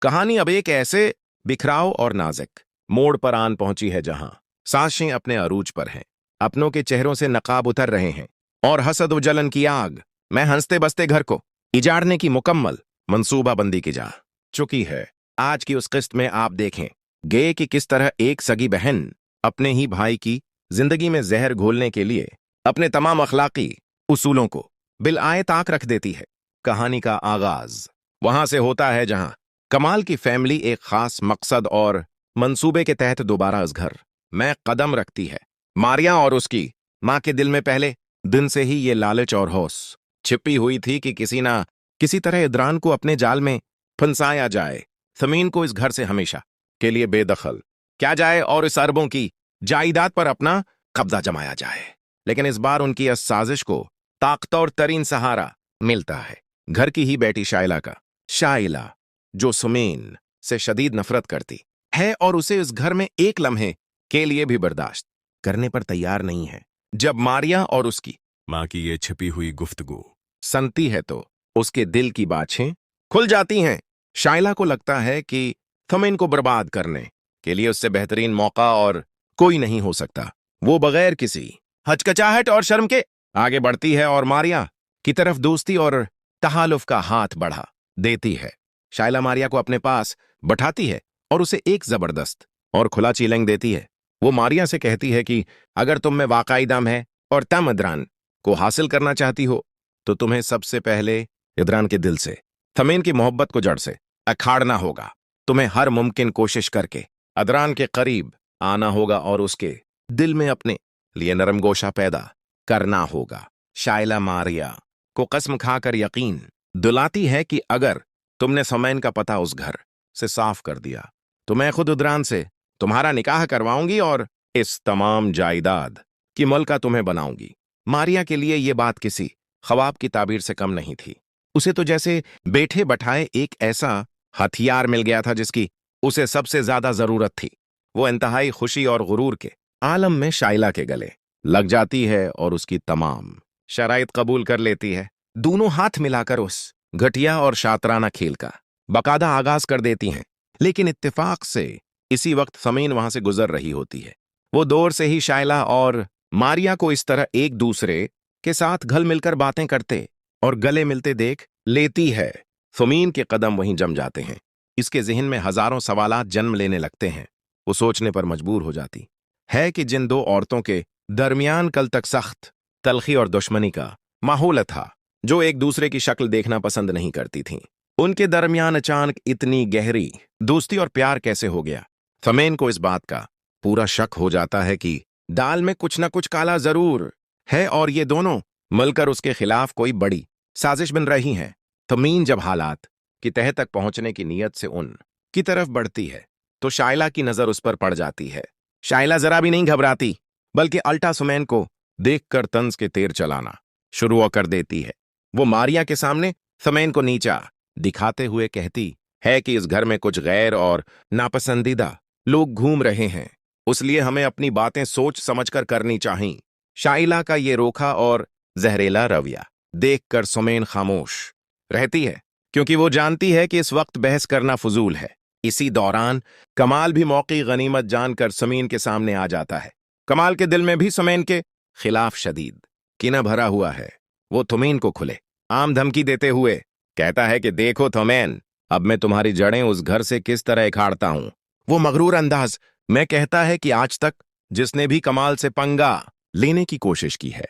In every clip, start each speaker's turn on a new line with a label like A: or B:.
A: कहानी अब एक ऐसे बिखराव और नाजुक मोड़ पर आन पहुंची है जहां सांसें अपने अरूज पर हैं, अपनों के चेहरों से नकाब उतर रहे हैं और हसद व जलन की आग मैं हंसते बसते घर को इजाड़ने की मुकम्मल मंसूबाबंदी की जा चुकी है। आज की उस किस्त में आप देखें गे कि किस तरह एक सगी बहन अपने ही भाई की जिंदगी में जहर घोलने के लिए अपने तमाम अखलाकी उसूलों को बिल-आए ताक रख देती है। कहानी का आगाज वहां से होता है जहां कमाल की फैमिली एक खास मकसद और मंसूबे के तहत दोबारा इस घर में कदम रखती है। मारिया और उसकी मां के दिल में पहले दिन से ही ये लालच और हौस छिपी हुई थी कि किसी तरह इदरान को अपने जाल में फंसाया जाए, समीन को इस घर से हमेशा के लिए बेदखल क्या जाए और इस अरबों की जायदाद पर अपना कब्जा जमाया जाए। लेकिन इस बार उनकी इस साजिश को ताकतवर तरीन सहारा मिलता है घर की ही बेटी शाइला का। शाइला जो सुमीन से शदीद नफरत करती है और उसे इस घर में एक लम्हे के लिए भी बर्दाश्त करने पर तैयार नहीं है। जब मारिया और उसकी मां की ये छिपी हुई गुफ्तगू सुनती है तो उसके दिल की बाछें खुल जाती हैं। शाइला को लगता है कि सुमीन को बर्बाद करने के लिए उससे बेहतरीन मौका और कोई नहीं हो सकता। वो बगैर किसी हचकचाहट और शर्म के आगे बढ़ती है और मारिया की तरफ दोस्ती और तहालुफ का हाथ बढ़ा देती है। शाइला मारिया को अपने पास बैठाती है और उसे एक जबरदस्त और खुला चैलेंज देती है। वो मारिया से कहती है कि अगर तुम में वाकई दम है और तुम इदरान को हासिल करना चाहती हो तो तुम्हें सबसे पहले इदरान के दिल से थमीन की मोहब्बत को जड़ से अखाड़ना होगा। तुम्हें हर मुमकिन कोशिश करके इदरान के करीब आना होगा और उसके दिल में अपने लिए नरम गोशा पैदा करना होगा। शाइला मारिया को कसम खाकर यकीन दिलाती है कि अगर तुमने सुमैन का पता उस घर से साफ कर दिया तो मैं खुद इदरान से तुम्हारा निकाह करवाऊंगी और इस तमाम जायदाद की मलका तुम्हें बनाऊंगी। मारिया के लिए यह बात किसी ख्वाब की ताबीर से कम नहीं थी। उसे तो जैसे बैठे बैठाए एक ऐसा हथियार मिल गया था जिसकी उसे सबसे ज्यादा जरूरत थी। वो इंतहाई खुशी और गुरूर के आलम में शाइला के गले लग जाती है और उसकी तमाम शराइत कबूल कर लेती है। दोनों हाथ मिलाकर उस घटिया और शातराना खेल का बकायदा आगाज कर देती हैं। लेकिन इत्तेफाक से इसी वक्त समीन वहां से गुजर रही होती है। वो दौर से ही शाइला और मारिया को इस तरह एक दूसरे के साथ घल मिलकर बातें करते और गले मिलते देख लेती है। समीन के कदम वहीं जम जाते हैं। इसके जहन में हजारों सवालात जन्म लेने लगते हैं। वो सोचने पर मजबूर हो जाती है कि जिन दो औरतों के दरमियान कल तक सख्त तलखी और दुश्मनी का माहौल था, जो एक दूसरे की शक्ल देखना पसंद नहीं करती थीं, उनके दरमियान अचानक इतनी गहरी दोस्ती और प्यार कैसे हो गया। समीन को इस बात का पूरा शक हो जाता है कि दाल में कुछ न कुछ काला जरूर है और ये दोनों मिलकर उसके खिलाफ कोई बड़ी साजिश बन रही हैं। समीन जब हालात की तह तक पहुंचने की नीयत से उन की तरफ बढ़ती है तो शाइला की नजर उस पर पड़ जाती है। शाइला जरा भी नहीं घबराती बल्कि अल्टा सुमैन को देखकर तंज के तेर चलाना शुरू कर देती है। वो मारिया के सामने समीन को नीचा दिखाते हुए कहती है कि इस घर में कुछ गैर और नापसंदीदा लोग घूम रहे हैं, इसलिए हमें अपनी बातें सोच समझकर करनी चाहिए। शाइला का ये रोखा और जहरीला रवैया देखकर सुमैन खामोश रहती है क्योंकि वो जानती है कि इस वक्त बहस करना फजूल है। इसी दौरान कमाल भी मौकी गनीमत जानकर समीन के सामने आ जाता है। कमाल के दिल में भी सुमैन के खिलाफ शदीद कीना भरा हुआ है। वो थुमीन को खुले आम धमकी देते हुए कहता है कि देखो थुमैन, अब मैं तुम्हारी जड़ें उस घर से किस तरह इखाड़ता हूं। वो मगरूर अंदाज में कहता है कि आज तक जिसने भी कमाल से पंगा लेने की कोशिश की है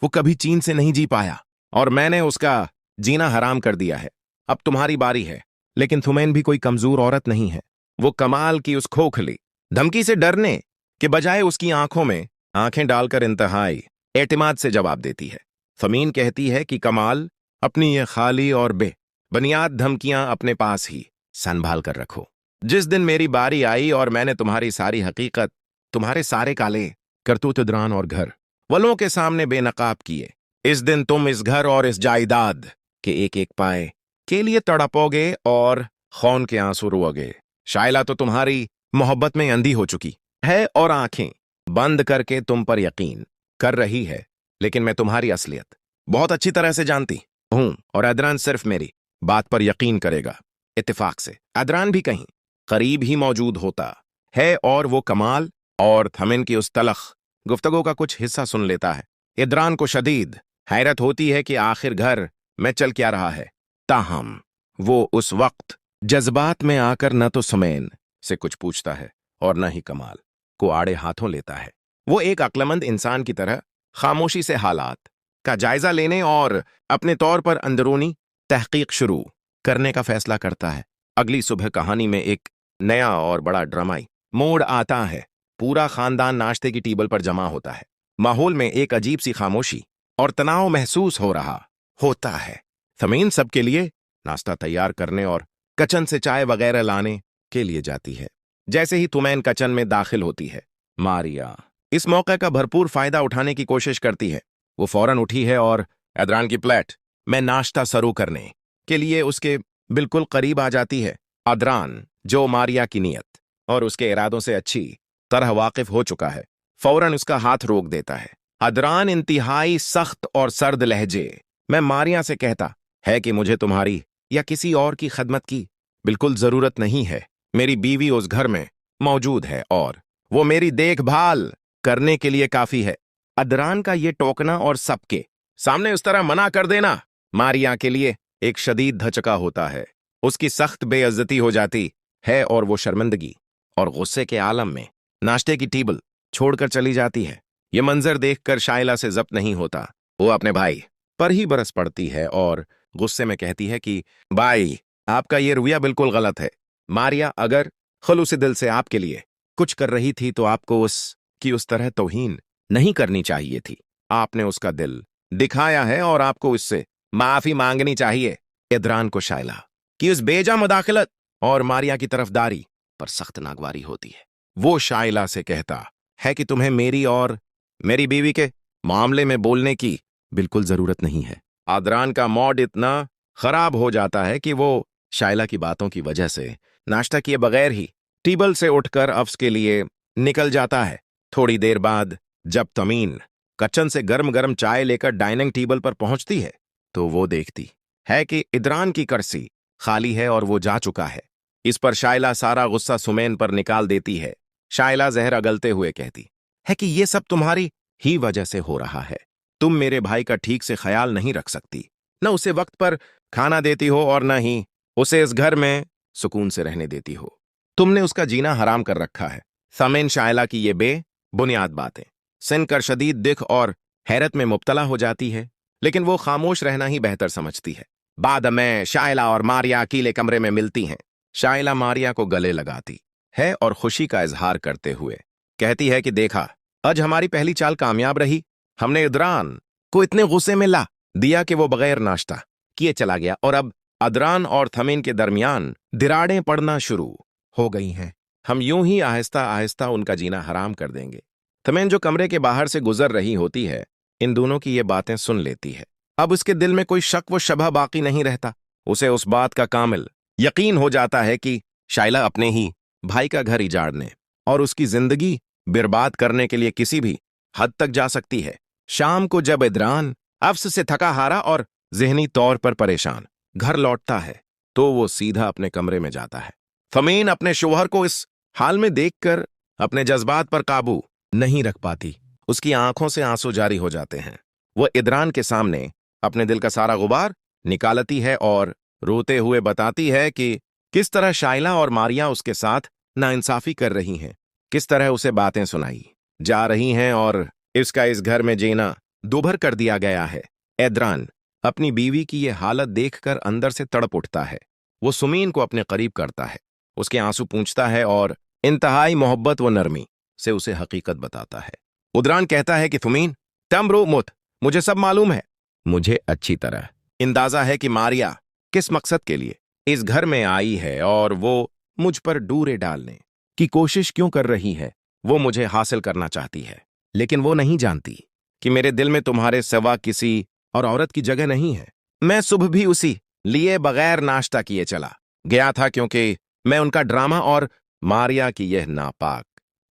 A: वो कभी चीन से नहीं जी पाया और मैंने उसका जीना हराम कर दिया है। अब तुम्हारी बारी है। लेकिन थुमैन भी कोई कमजोर औरत नहीं है। वो कमाल की उस खोखली धमकी से डरने के बजाय उसकी आंखों में आंखें डालकर इंतहाई एतमाद से जवाब देती है। समीन कहती है कि कमाल, अपनी ये खाली और बुनियाद धमकियां अपने पास ही संभाल कर रखो। जिस दिन मेरी बारी आई और मैंने तुम्हारी सारी हकीकत, तुम्हारे सारे काले करतूत इदरान और घर वालों के सामने बेनकाब किए, इस दिन तुम इस घर और इस जायदाद के एक एक पाए के लिए तड़पोगे और खून के आंसू रोओगे। शाइला तो तुम्हारी मोहब्बत में अंधी हो चुकी है और आंखें बंद करके तुम पर यकीन कर रही है, लेकिन मैं तुम्हारी असलियत बहुत अच्छी तरह से जानती हूं और इदरान सिर्फ मेरी बात पर यकीन करेगा। इत्तेफाक से अदरान भी कहीं करीब ही मौजूद होता है और वो कमाल और थमिन की उस तलख गुफ्तगू का कुछ हिस्सा सुन लेता है। इदरान को शदीद हैरत होती है कि आखिर घर में चल क्या रहा है। ताहम वो उस वक्त जज्बात में आकर न तो सुमैन से कुछ पूछता है और न ही कमाल को आड़े हाथों लेता है। वो एक अक्लमंद इंसान की तरह खामोशी से हालात का जायजा लेने और अपने तौर पर अंदरूनी तहकीक शुरू करने का फैसला करता है। अगली सुबह कहानी में एक नया और बड़ा ड्रामाई मोड़ आता है। पूरा खानदान नाश्ते की टेबल पर जमा होता है। माहौल में एक अजीब सी खामोशी और तनाव महसूस हो रहा होता है। थमीन सबके लिए नाश्ता तैयार करने और किचन से चाय वगैरह लाने के लिए जाती है। जैसे ही तुमैन किचन में दाखिल होती है, मारिया इस मौके का भरपूर फायदा उठाने की कोशिश करती है। वो फौरन उठी है और अदरान की प्लेट में नाश्ता शुरू करने के लिए उसके बिल्कुल करीब आ जाती है। अदरान, जो मारिया की नीयत और उसके इरादों से अच्छी तरह वाकिफ हो चुका है, फौरन उसका हाथ रोक देता है। अदरान इंतहाई सख्त और सर्द लहजे में मारिया से कहता है कि मुझे तुम्हारी या किसी और की खदमत की बिल्कुल जरूरत नहीं है। मेरी बीवी उस घर में मौजूद है और वो मेरी देखभाल करने के लिए काफी है। अदरान का ये टोकना और सबके सामने उस तरह मना कर देना मारिया के लिए एक शदीद धचका होता है। उसकी सख्त बेइज्जती हो जाती है और वो शर्मिंदगी और गुस्से के आलम में नाश्ते की टेबल छोड़कर चली जाती है। ये मंजर देखकर शाइला से जब्त नहीं होता। वो अपने भाई पर ही बरस पड़ती है और गुस्से में कहती है कि भाई, आपका ये रवैया बिल्कुल गलत है। मारिया अगर खुलूस दिल से आपके लिए कुछ कर रही थी तो आपको उसकी उस तरह तौहीन नहीं करनी चाहिए थी। आपने उसका दिल दिखाया है और आपको इससे माफी मांगनी चाहिए। इदरान को शाइला की उस बेजा मुदाखलत और मारिया की तरफदारी पर सख्त नागवारी होती है। वो शाइला से कहता है कि तुम्हें मेरी और मेरी बीवी के मामले में बोलने की बिल्कुल जरूरत नहीं है। अदरान का मूड इतना खराब हो जाता है कि वो शाइला की बातों की वजह से नाश्ता किए बगैर ही टेबल से उठकर अफ्स के लिए निकल जाता है। थोड़ी देर बाद जब तमीन किचन से गर्म गर्म चाय लेकर डाइनिंग टेबल पर पहुंचती है तो वो देखती है कि इदरान की कुर्सी खाली है और वो जा चुका है। इस पर शाइला सारा गुस्सा सुमैन पर निकाल देती है। शाइला जहर अगलते हुए कहती है कि ये सब तुम्हारी ही वजह से हो रहा है। तुम मेरे भाई का ठीक से ख्याल नहीं रख सकती, न उसे वक्त पर खाना देती हो और न ही उसे इस घर में सुकून से रहने देती हो। तुमने उसका जीना हराम कर रखा है। समीन शाइला की ये बेबुनियाद बातें सुनकर शदीद दिख और हैरत में मुब्तला हो जाती है, लेकिन वो खामोश रहना ही बेहतर समझती है। बाद में शाइला और मारिया अकेले कमरे में मिलती हैं। शाइला मारिया को गले लगाती है और खुशी का इजहार करते हुए कहती है कि देखा, आज हमारी पहली चाल कामयाब रही। हमने इदरान को इतने गुस्से में ला दिया कि वो बगैर नाश्ता किए चला गया और अब अदरान और थमीन के दरमियान दिराड़ें पड़ना शुरू हो गई हैं। हम यूं ही आहिस्ता आहिस्ता उनका जीना हराम कर देंगे। थमीन, जो कमरे के बाहर से गुजर रही होती है, इन दोनों की ये बातें सुन लेती है। अब उसके दिल में कोई शक व शबह बाकी नहीं रहता। उसे उस बात का कामिल यकीन हो जाता है कि शाइला अपने ही भाई का घर उजाड़ने और उसकी जिंदगी बर्बाद करने के लिए किसी भी हद तक जा सकती है। शाम को जब इदरान अफ्स से थका हारा और जहनी तौर पर परेशान घर लौटता है तो वो सीधा अपने कमरे में जाता है। थमीन अपने शौहर को इस हाल में देखकर अपने जज्बात पर काबू नहीं रख पाती। उसकी आंखों से आंसू जारी हो जाते हैं। वो इदरान के सामने अपने दिल का सारा गुबार निकालती है और रोते हुए बताती है कि किस तरह शाइला और मारिया उसके साथ नाइंसाफी कर रही हैं, किस तरह उसे बातें सुनाई जा रही हैं और इसका इस घर में जीना दुभर कर दिया गया है। इदरान अपनी बीवी की ये हालत देखकर अंदर से तड़प उठता है। वो सुमीन को अपने करीब करता है, उसके आंसू पूंछता है और इंतहाई मोहब्बत व नरमी से उसे हकीकत बताता है। इदरान कहता है कि सुमीन, तम रो मत, मुझे सब मालूम है। मुझे अच्छी तरह अंदाजा है कि मारिया किस मकसद के लिए इस घर में आई है और वो मुझ पर डूरे डालने की कोशिश क्यों कर रही है। वो मुझे हासिल करना चाहती है, लेकिन वो नहीं जानती कि मेरे दिल में तुम्हारे सिवा किसी और औरत की जगह नहीं है। मैं सुबह भी उसी लिए बगैर नाश्ता किए चला गया था क्योंकि मैं उनका ड्रामा और मारिया की यह नापाक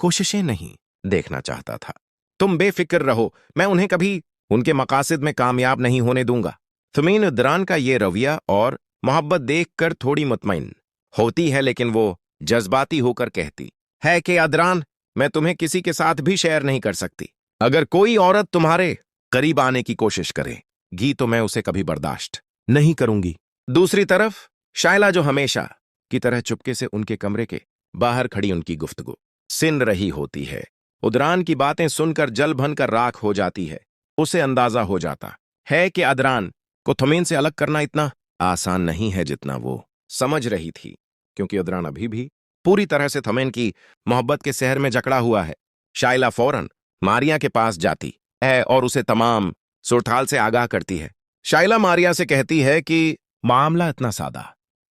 A: कोशिशें नहीं देखना चाहता था। तुम बेफिक्र रहो, मैं उन्हें कभी उनके मकासद में कामयाब नहीं होने दूंगा। थमीन इदरान का ये रवैया और मोहब्बत देखकर थोड़ी मुतमईन होती है, लेकिन वो जज्बाती होकर कहती है कि अदरान, मैं तुम्हें किसी के साथ भी शेयर नहीं कर सकती। अगर कोई औरत तुम्हारे करीब आने की कोशिश करेगी तो मैं उसे कभी बर्दाश्त नहीं करूंगी। दूसरी तरफ शायला, जो हमेशा की तरह चुपके से उनके कमरे के बाहर खड़ी उनकी गुफ्तगू सुन रही होती है, उदरान की बातें सुनकर जल भन कर राख हो जाती है। उसे अंदाजा हो जाता है कि अदरान को थमीन से अलग करना इतना आसान नहीं है जितना वो समझ रही थी, क्योंकि उदरान अभी भी पूरी तरह से थमीन की मोहब्बत के शहर में जकड़ा हुआ है। शायला फौरन मारिया के पास जाती है और उसे तमाम सुरठाल से आगाह करती है। शायला मारिया से कहती है कि मामला इतना सादा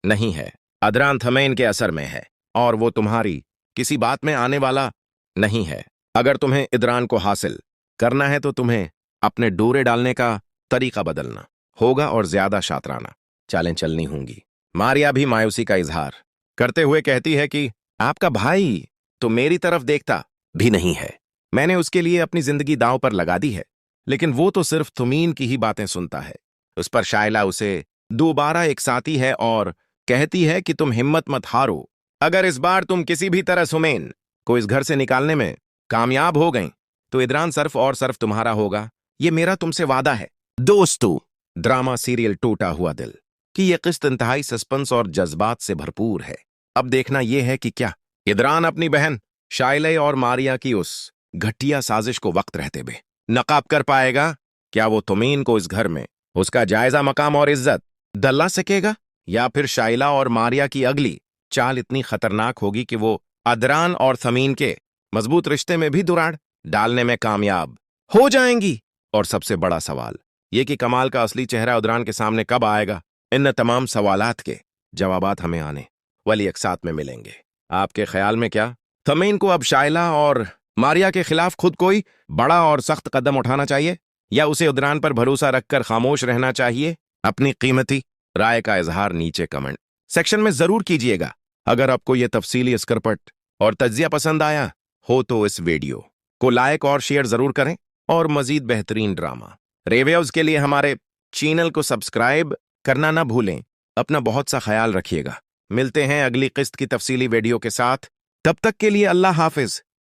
A: नहीं है, अदरान थमीन के असर में है और वो तुम्हारी किसी बात में आने वाला नहीं है। अगर तुम्हें इदरान को हासिल करना है तो तुम्हें अपने डोरे डालने का तरीका बदलना होगा और ज्यादा शातराना चालें चलनी होंगी। मारिया भी मायूसी का इजहार करते हुए कहती है कि आपका भाई तो मेरी तरफ देखता भी नहीं है। मैंने उसके लिए अपनी जिंदगी दांव पर लगा दी है, लेकिन वो तो सिर्फ तुमीन की ही बातें सुनता है। उस पर शायला उसे दोबारा एक साथी है और कहती है कि तुम हिम्मत मत हारो। अगर इस बार तुम किसी भी तरह सुमेन को इस घर से निकालने में कामयाब हो गई तो इदरान सर्फ और सर्फ तुम्हारा होगा, ये मेरा तुमसे वादा है। दोस्तों, ड्रामा सीरियल टूटा हुआ दिल कि यह किस्त इंतहाई सस्पेंस और जज्बात से भरपूर है। अब देखना यह है कि क्या इदरान अपनी बहन शाइले और मारिया की उस घटिया साजिश को वक्त रहते हुए नकाब कर पाएगा। क्या वो तुमीन को इस घर में उसका जायजा मकाम और इज्जत दिला सकेगा, या फिर शाइला और मारिया की अगली चाल इतनी खतरनाक होगी कि वो अदरान और थमीन के मजबूत रिश्ते में भी दुराड़ डालने में कामयाब हो जाएंगी। और सबसे बड़ा सवाल ये कि कमाल का असली चेहरा उदरान के सामने कब आएगा। इन तमाम सवालात के जवाबात हमें आने वाली एक साथ में मिलेंगे। आपके ख्याल में क्या थमीन को अब शाइला और मारिया के खिलाफ खुद कोई बड़ा और सख्त कदम उठाना चाहिए, या उसे उदरान पर भरोसा रखकर खामोश रहना चाहिए? अपनी कीमती राय का इजहार नीचे कमेंट सेक्शन में जरूर कीजिएगा। अगर आपको यह तफसीली स्करपट और तज्जिया पसंद आया हो तो इस वीडियो को लाइक और शेयर जरूर करें, और मजीद बेहतरीन ड्रामा रिव्यूज के लिए हमारे चैनल को सब्सक्राइब करना ना भूलें। अपना बहुत सा ख्याल रखिएगा। मिलते हैं अगली किस्त की तफसीली वीडियो के साथ। तब तक के लिए अल्लाह हाफिज।